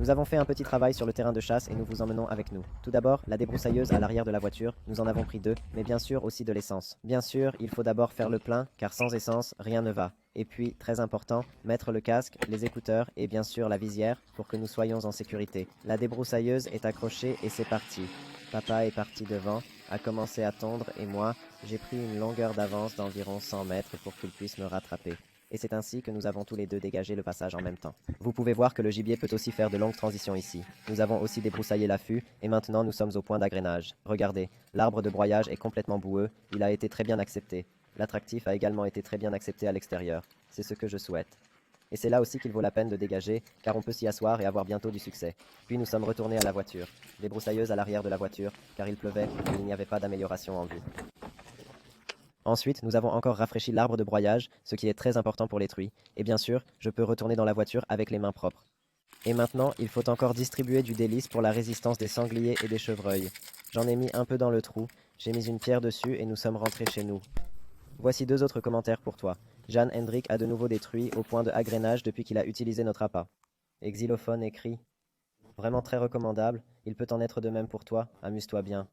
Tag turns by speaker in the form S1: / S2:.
S1: Nous avons fait un petit travail sur le terrain de chasse et nous vous emmenons avec nous. Tout d'abord, la débroussailleuse à l'arrière de la voiture, nous en avons pris deux, mais bien sûr aussi de l'essence. Bien sûr, il faut d'abord faire le plein, car sans essence, rien ne va. Et puis, très important, mettre le casque, les écouteurs et bien sûr la visière pour que nous soyons en sécurité. La débroussailleuse est accrochée et c'est parti. Papa est parti devant, a commencé à tondre et moi, j'ai pris une longueur d'avance d'environ 100 mètres pour qu'il puisse me rattraper. Et c'est ainsi que nous avons tous les deux dégagé le passage en même temps. Vous pouvez voir que le gibier peut aussi faire de longues transitions ici. Nous avons aussi débroussaillé l'affût et maintenant nous sommes au point d'agrénage. Regardez, l'arbre de broyage est complètement boueux, il a été très bien accepté. L'attractif a également été très bien accepté à l'extérieur. C'est ce que je souhaite. Et c'est là aussi qu'il vaut la peine de dégager, car on peut s'y asseoir et avoir bientôt du succès. Puis nous sommes retournés à la voiture. Débroussailleuse à l'arrière de la voiture, car il pleuvait et il n'y avait pas d'amélioration en vue. Ensuite, nous avons encore rafraîchi l'arbre de broyage, ce qui est très important pour les truies. Et bien sûr, je peux retourner dans la voiture avec les mains propres. Et maintenant, il faut encore distribuer du délice pour la résistance des sangliers et des chevreuils. J'en ai mis un peu dans le trou, j'ai mis une pierre dessus et nous sommes rentrés chez nous. Voici deux autres commentaires pour toi. Jeanne Hendrik a de nouveau détruit au point de agrénage depuis qu'il a utilisé notre appât. Et Xylophone écrit: Vraiment très recommandable, il peut en être de même pour toi, amuse-toi bien.